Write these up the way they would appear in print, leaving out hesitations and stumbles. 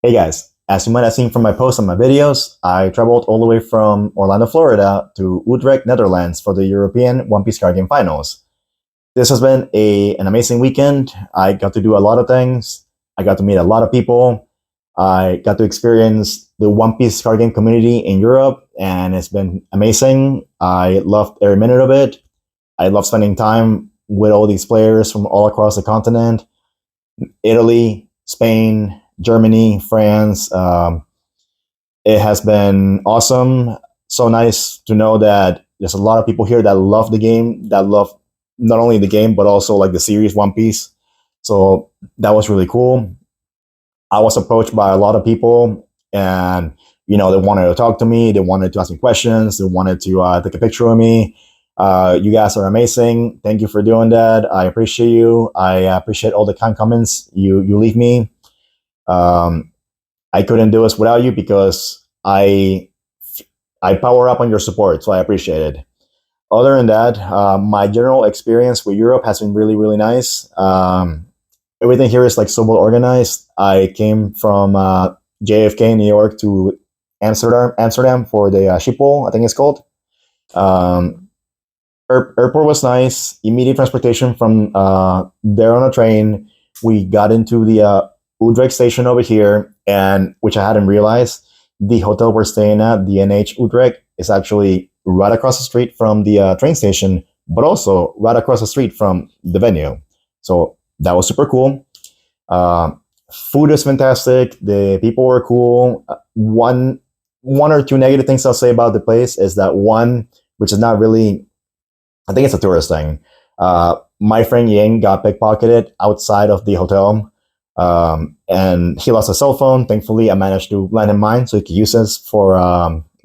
Hey guys, as you might have seen from my posts and my videos, I traveled all the way from Orlando, Florida to Utrecht, Netherlands for the European One Piece card game finals. This has been an amazing weekend. I got to do a lot of things. I got to meet a lot of people. I got to experience the One Piece card game community in Europe, and it's been amazing. I loved every minute of it. I love spending time with all these players from all across the continent. Italy, Spain, Germany, France. It has been awesome. So nice to know that there's a lot of people here that love the game, that love not only the game but also like the series One Piece. So that was really cool. I was approached by a lot of people, and they wanted to talk to me, they wanted to ask me questions, they wanted to take a picture of me. You guys are amazing. Thank you for doing that. I appreciate you. I appreciate all the kind comments you leave me. Um, I couldn't do this without you because I power up on your support, so I appreciate it. Other than that, my general experience with Europe has been really, really nice. Everything here is like so well organized. I came from JFK, New York, to Amsterdam for the Schiphol, I think it's called. Um, Airport was nice. Immediate transportation from there on a train. We got into the Utrecht station over here, and which I hadn't realized. The hotel we're staying at, the NH Utrecht, is actually right across the street from the train station, but also right across the street from the venue. So that was super cool. Uh, Food is fantastic. The people were cool. One or two negative things I'll say about the place is that one, which is not really, I think it's a tourist thing. My friend Ying got pickpocketed outside of the hotel, and he lost a cell phone. Thankfully, I managed to lend him mine so he could use this for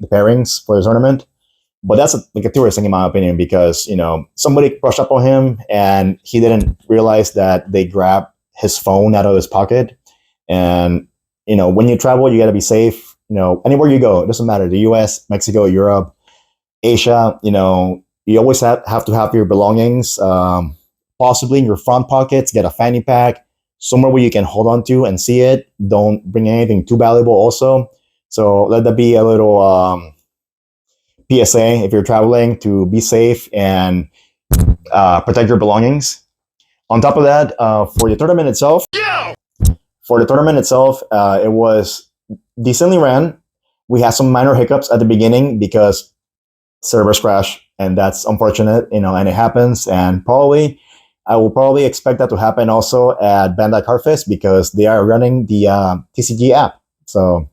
the pairings for the tournament. But that's like a tourist thing, in my opinion, because somebody brushed up on him and he didn't realize that they grabbed his phone out of his pocket. And when you travel, you got to be safe. Anywhere you go, it doesn't matter. The U.S., Mexico, Europe, Asia. You always have to have your belongings, possibly in your front pockets. Get a fanny pack, somewhere where you can hold on to and see it. Don't bring anything too valuable also. So let that be a little PSA if you're traveling, to be safe and protect your belongings. On top of that, for the tournament itself, it was decently ran. We had some minor hiccups at the beginning because servers crash, and that's unfortunate, and it happens. And I will probably expect that to happen also at Bandai Cardfest because they are running the TCG app. So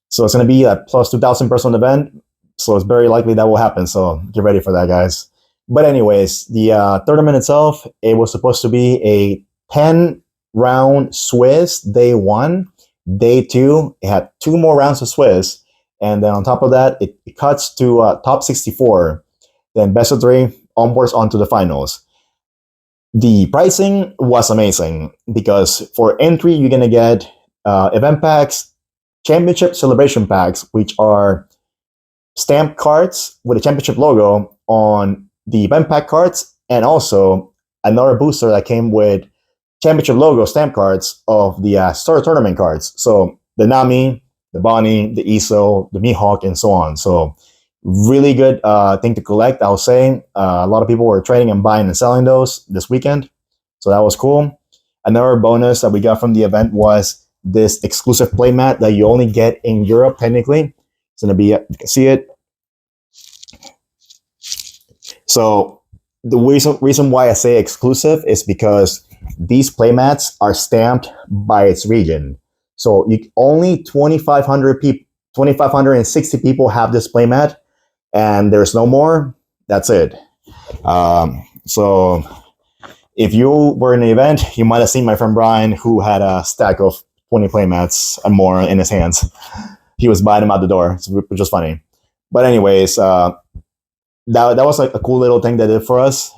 it's going to be a plus 2,000 person event. So it's very likely that will happen. So get ready for that, guys. But anyways, the tournament itself, it was supposed to be a 10-round Swiss day one. Day two, it had two more rounds of Swiss. And then on top of that, it cuts to top 64. Then best of three onwards onto the finals. The pricing was amazing because for entry, you're going to get event packs, championship celebration packs, which are stamped cards with a championship logo on the event pack cards, and also another booster that came with championship logo stamp cards of the Star Tournament cards. So the Nami, the Bonnie, the Iso, the Mihawk, and so on. So really good thing to collect, I'll say. A lot of people were trading and buying and selling those this weekend. So that was cool. Another bonus that we got from the event was this exclusive playmat that you only get in Europe, technically. It's going to be, you can see it. So the reason why I say exclusive is because these playmats are stamped by its region. So only 2,560 people have this playmat, and there's no more. That's it. So if you were in the event, you might have seen my friend Brian, who had a stack of 20 playmats and more in his hands. He was buying them out the door, which was funny. But anyways, that was like a cool little thing they did for us.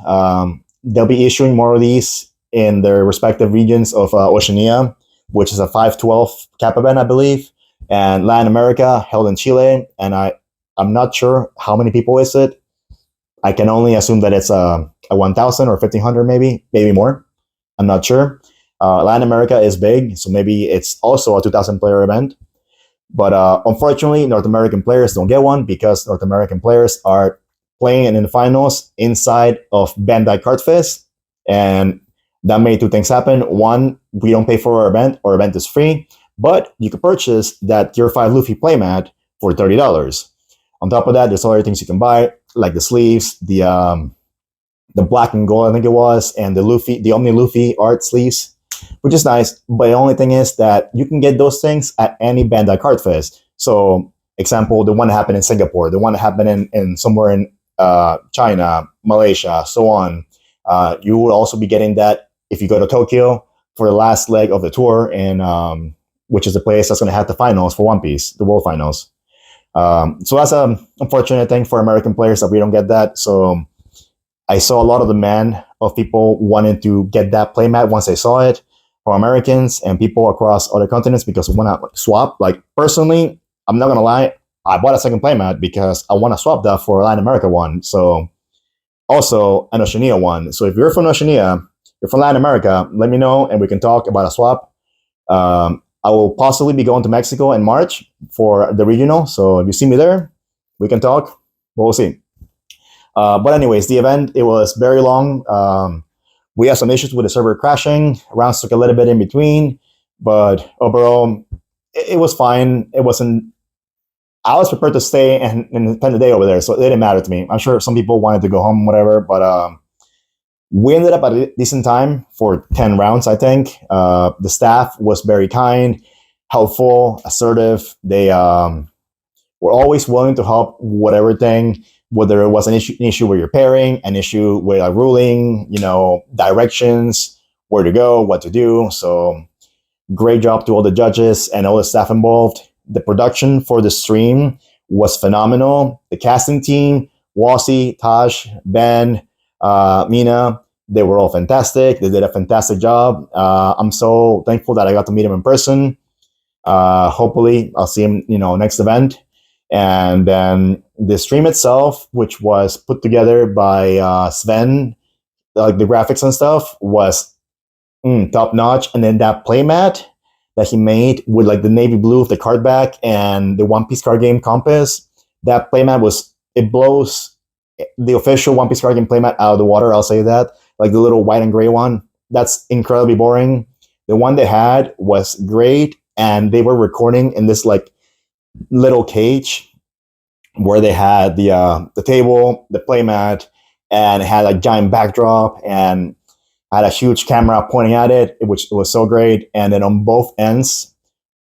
They'll be issuing more of these in their respective regions of Oceania, which is a 512 cap event, I believe, and Latin America, held in Chile. And I'm not sure how many people is it. I can only assume that it's a 1,000 or 1,500, maybe more. I'm not sure. Latin America is big, so maybe it's also a 2,000 player event. But unfortunately, North American players don't get one because North American players are playing in the finals inside of Bandai Card Fest. And that made two things happen. One, we don't pay for our event. Our event is free. But you can purchase that Tier 5 Luffy playmat for $30. On top of that, there's other things you can buy, like the sleeves, the black and gold, I think it was, and the Omni Luffy art sleeves, which is nice. But the only thing is that you can get those things at any Bandai Card Fest. So, example, the one that happened in Singapore, the one that happened in somewhere in China, Malaysia, so on. You will also be getting that if you go to Tokyo for the last leg of the tour, and which is the place that's going to have the finals for One Piece, the World Finals. So that's an unfortunate thing for American players that we don't get that. So I saw a lot of demand of people wanting to get that playmat once they saw it for Americans and people across other continents because we want to swap. Like personally, I'm not gonna lie, I bought a second playmat because I want to swap that for a Latin America one. So also an Oceania one. So if you're from Oceania, you're from Latin America, let me know and we can talk about a swap. I will possibly be going to Mexico in March for the regional. So if you see me there, we can talk. We'll see. But anyways, the event, it was very long. We had some issues with the server crashing. Rounds took a little bit in between. But overall, it was fine. It wasn't... I was prepared to stay and spend the day over there, so it didn't matter to me. I'm sure some people wanted to go home, whatever, but we ended up at a decent time for 10 rounds, I think. The staff was very kind, helpful, assertive. They were always willing to help whatever thing, whether it was an issue with your pairing, an issue with a ruling, directions, where to go, what to do. So great job to all the judges and all the staff involved. The production for the stream was phenomenal. The casting team, Wasi, Taj, Ben, Mina, they were all fantastic. They did a fantastic job. I'm so thankful that I got to meet him in person. Hopefully, I'll see him, next event. And then the stream itself, which was put together by Sven, like the graphics and stuff, was top notch. And then that playmat that he made with like the navy blue of the card back and the One Piece card game compass, that playmat it blows the official One Piece card game playmat out of the water. I'll say that. Like the little white and gray one, that's incredibly boring. The one they had was great, and they were recording in this like little cage where they had the table, the playmat, and it had like giant backdrop and had a huge camera pointing at it, which was so great. And then on both ends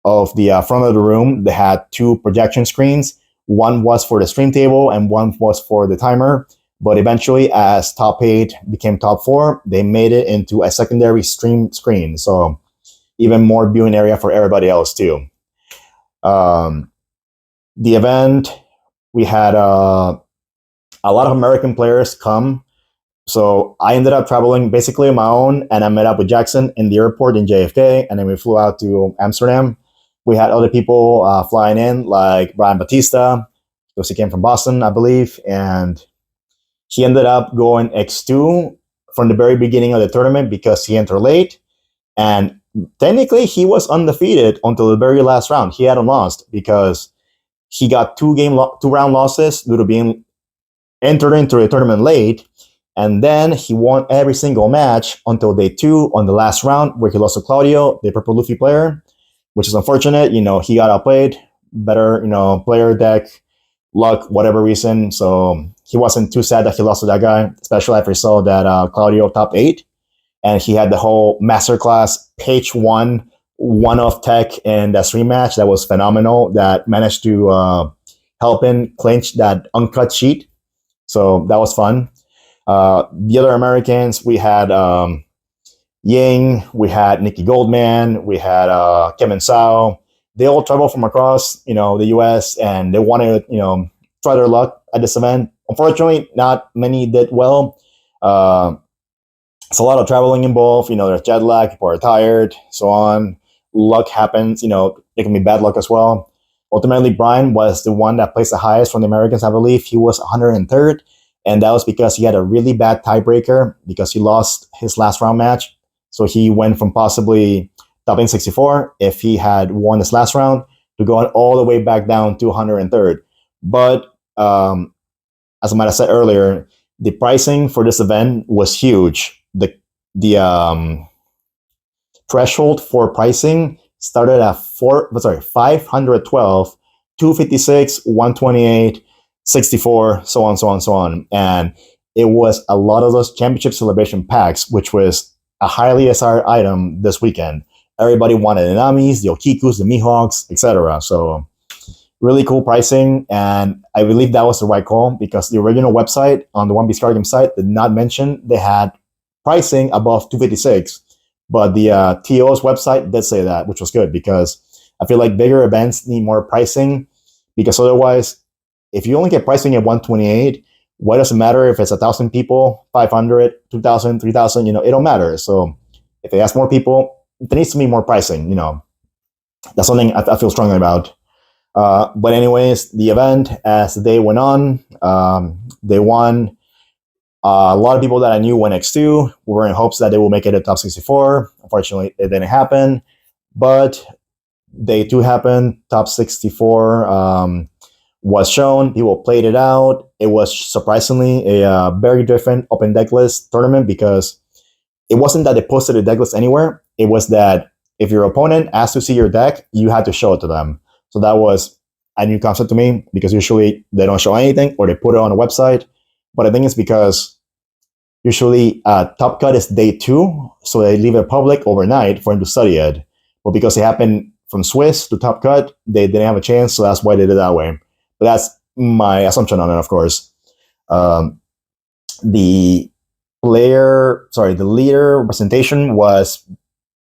of the front of the room, they had two projection screens. One was for the stream table and one was for the timer. But eventually, as top 8 became top 4, they made it into a secondary stream screen. So even more viewing area for everybody else too. The event, we had a lot of American players come. So I ended up traveling basically on my own, and I met up with Jackson in the airport in JFK, and then we flew out to Amsterdam. We had other people flying in, like Brian Batista, because he came from Boston, I believe, and he ended up going X2 from the very beginning of the tournament because he entered late, and technically he was undefeated until the very last round. He hadn't lost because he got 2-round losses due to being entered into the tournament late. And then he won every single match until day 2 on the last round, where he lost to Claudio, the Purple Luffy player, which is unfortunate. He got outplayed, better, player deck, luck, whatever reason. So he wasn't too sad that he lost to that guy, especially after he saw that Claudio top 8. And he had the whole masterclass page 1 one-off tech in that stream match that was phenomenal, that managed to help him clinch that uncut sheet. So that was fun. The other Americans, we had Ying, we had Nicky Goldman, we had Kevin Sao. They all traveled from across, the U.S. and they wanted to, try their luck at this event. Unfortunately, not many did well. It's a lot of traveling involved. There's jet lag, people are tired, so on. Luck happens. It can be bad luck as well. Ultimately, Brian was the one that placed the highest from the Americans, I believe. He was 103rd. And that was because he had a really bad tiebreaker because he lost his last round match. So he went from possibly topping 64 if he had won this last round to going all the way back down to 103rd. But as I might have said earlier, the pricing for this event was huge. The threshold for pricing started at 512, 256, 128, 64, so on, so on, so on. And it was a lot of those championship celebration packs, which was a highly desired item this weekend. Everybody wanted the Namis, the Okikus, the Mihawks, etc. So really cool pricing, and I believe that was the right call because the original website on the One Piece card game site did not mention they had pricing above 256, but the TO's website did say that, which was good because I feel like bigger events need more pricing because otherwise, if you only get pricing at 128, why does it matter if it's 1,000 people, 500, 2,000, 3,000? You know, it don't matter. So if they ask more people, there needs to be more pricing. You know, that's something I feel strongly about. But anyways, the event, as the day went on, they won. A lot of people that I knew went X2. We were in hopes that they will make it to top 64. Unfortunately, it didn't happen. But day 2 happened. Top 64 was shown. People played it out. It was surprisingly a very different open deck list tournament because it wasn't that they posted a deck list anywhere. It was that if your opponent asked to see your deck, you had to show it to them. So that was a new concept to me because usually they don't show anything or they put it on a website. But I think it's because usually Top Cut is day 2, so they leave it public overnight for him to study it. But because it happened from Swiss to Top Cut, they didn't have a chance, so that's why they did it that way. But that's my assumption on it, of course. The leader representation was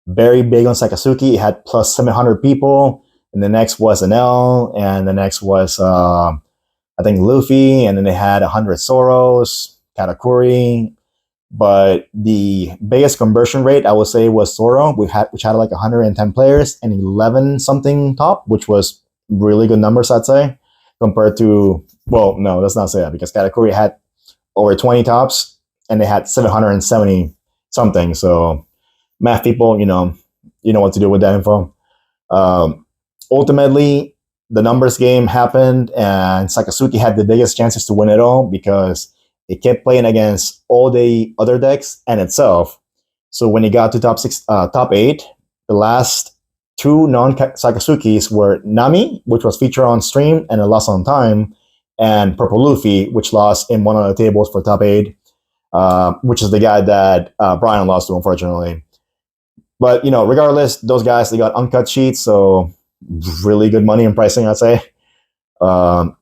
very big on Sakazuki. It had plus 700 people. And the next was Enel, and the next was, I think, Luffy, and then they had 100 Soros, Katakuri. But the biggest conversion rate, I would say, was Zoro, which had like 110 players and 11 something top, which was really good numbers, I'd say, compared to, well, no, let's not say that, because Katakuri had over 20 tops, and they had 770 something. So math people, you know what to do with that info. Ultimately, the numbers game happened, and Sakazuki had the biggest chances to win it all because it kept playing against all the other decks and itself. So when he got to top 8, the last 2 non-Sakazukis were Nami, which was featured on stream and it lost on time, and Purple Luffy, which lost in one of the tables for top 8, which is the guy that Brian lost to, unfortunately. But, regardless, those guys, they got uncut sheets, so really good money and pricing, I'd say. But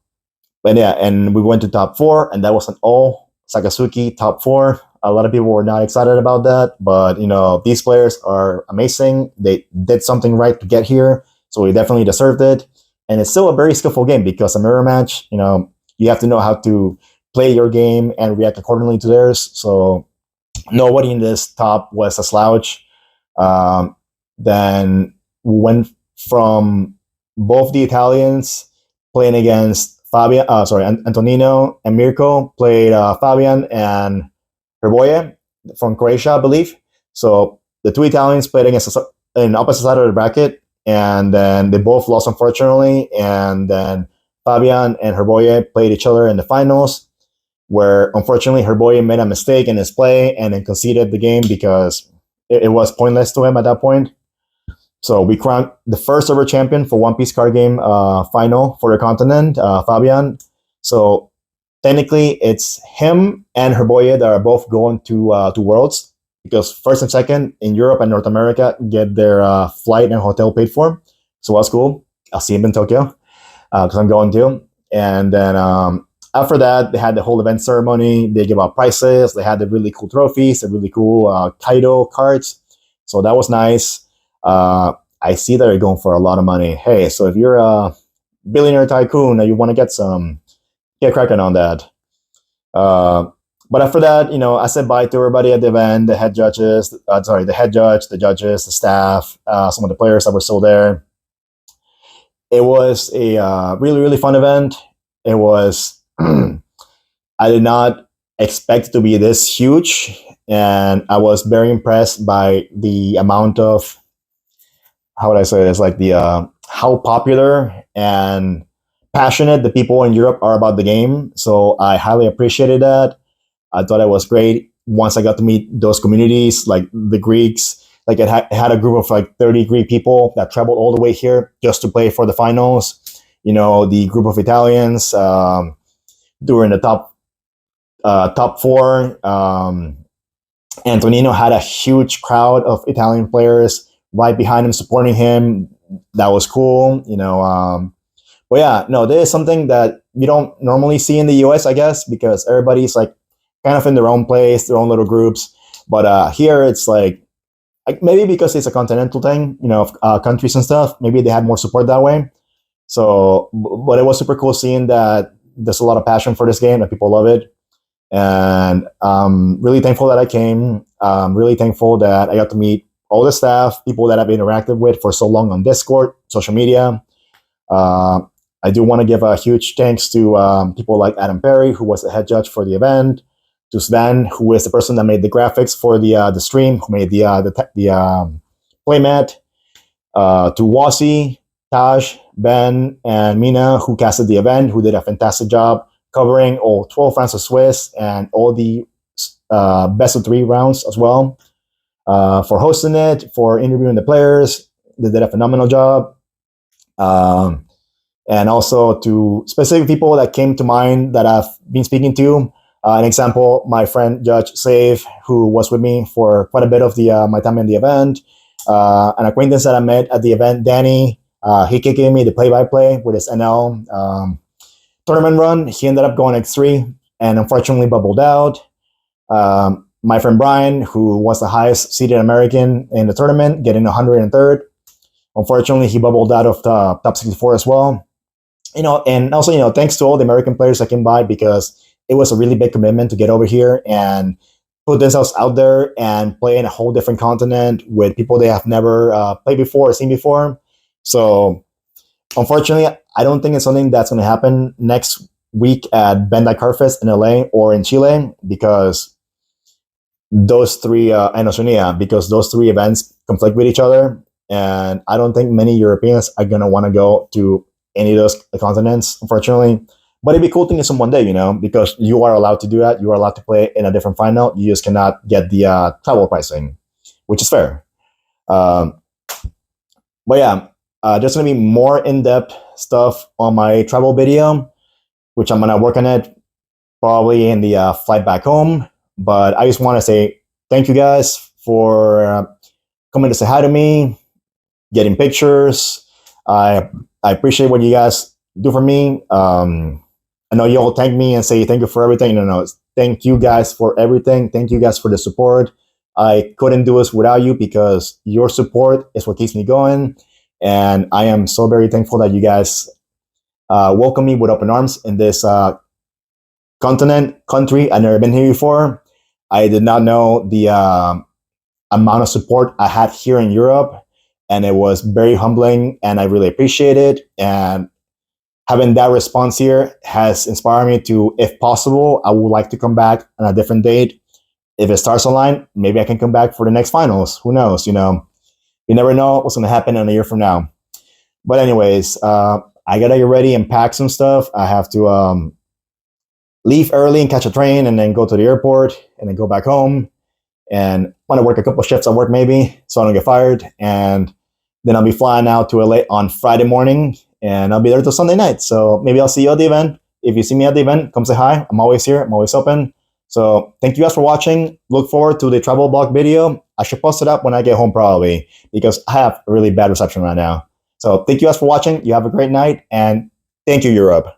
yeah, and we went to top 4, and that was an all Sakazuki top 4. A lot of people were not excited about that, but these players are amazing. They did something right to get here, so we definitely deserved it. And it's still a very skillful game because a mirror match, you have to know how to play your game and react accordingly to theirs. So nobody in this top was a slouch. Then we went from both the Italians playing against Antonino and Mirko played Fabian and Herboye from Croatia, I believe. So the 2 Italians played against an opposite side of the bracket, and then they both lost, unfortunately. And then Fabian and Herboye played each other in the finals, where unfortunately Herboye made a mistake in his play and then conceded the game because it was pointless to him at that point. So we crowned the first ever champion for One Piece card game final for the continent, Fabian. So technically, it's him and Herboye that are both going to Worlds, because first and second in Europe and North America get their flight and hotel paid for. So that's cool. I'll see him in Tokyo because I'm going to. And then after that, they had the whole event ceremony. They give out prizes. They had the really cool trophies, the really cool Kaido cards. So that was nice. I see that you're going for a lot of money. Hey, so if you're a billionaire tycoon and you want to get cracking on that. But after that, I said bye to everybody at the event, the head judge, the judges, the staff, some of the players that were still there. It was a really, really fun event. It was, I did not expect it to be this huge. and I was very impressed by the amount of, how would I say this, like the how popular and passionate the people in Europe are about the game. So I highly appreciated that. I thought it was great once I got to meet those communities, like the Greeks. Like it had a group of like 30 Greek people that traveled all the way here just to play for the finals. You know, the group of Italians during the top four. Antonino had a huge crowd of Italian players right behind him, supporting him. That was cool, you know. But yeah, no, this is something that you don't normally see in the US, I guess, because everybody's like kind of in their own place, their own little groups. But here it's like maybe because it's a continental thing, you know, countries and stuff. Maybe they had more support that way. So, but it was super cool seeing that there's a lot of passion for this game, that people love it. And I'm really thankful that I came. I'm really thankful that I got to meet all the staff, people that I've interacted with for so long on Discord, social media. Uh, I do want to give a huge thanks to people like Adam Perry, who was the head judge for the event, to Sven, who is the person that made the graphics for the stream, who made the playmat, to Wasi, Taj, Ben, and Mina, who casted the event, who did a fantastic job covering all 12 rounds of Swiss and all the best of 3 rounds as well. For hosting it, for interviewing the players, they did a phenomenal job. And also to specific people that came to mind that I've been speaking to. An example, my friend Judge Save, who was with me for quite a bit of my time in the event. An acquaintance that I met at the event, Danny, he gave me the play-by-play with his NL tournament run. He ended up going X3 and unfortunately bubbled out. My friend Brian, who was the highest seeded American in the tournament, getting 103rd. Unfortunately, he bubbled out of the top 64 as well. You know, and also, you know, thanks to all the American players that came by, because it was a really big commitment to get over here and put themselves out there and play in a whole different continent with people they have never played before or seen before. So, unfortunately, I don't think it's something that's going to happen next week at Bandai Carfest in LA or in Chile, because those three, and Oceania, because those 3 events conflict with each other. And I don't think many Europeans are going to want to go to any of those continents, unfortunately. But it'd be cool to get some one day, you know, because you are allowed to do that. You are allowed to play in a different final. You just cannot get the travel pricing, which is fair. But yeah, there's going to be more in-depth stuff on my travel video, which I'm going to work on it probably in the flight back home. But I just want to say thank you guys for coming to say hi to me, getting pictures. I appreciate what you guys do for me. I know you all thank me and say thank you for everything. No, thank you guys for everything. Thank you guys for the support. I couldn't do this without you, because your support is what keeps me going. And I am so very thankful that you guys welcome me with open arms in this country. I've never been here before. I did not know the amount of support I had here in Europe, and it was very humbling, and I really appreciate it. And having that response here has inspired me to, if possible, I would like to come back on a different date. If it starts online, maybe I can come back for the next finals. Who knows? You know, you never know what's going to happen in a year from now. But anyways, I gotta get ready and pack some stuff. I have to leave early and catch a train, and then go to the airport, and then go back home, and want to work a couple shifts at work maybe, so I don't get fired. And then I'll be flying out to LA on Friday morning, and I'll be there till Sunday night. So maybe I'll see you at the event. If you see me at the event, come say hi. I'm always here. I'm always open. So thank you guys for watching. Look forward to the travel blog video. I should post it up when I get home probably, because I have a really bad reception right now. So thank you guys for watching. You have a great night, and thank you, Europe.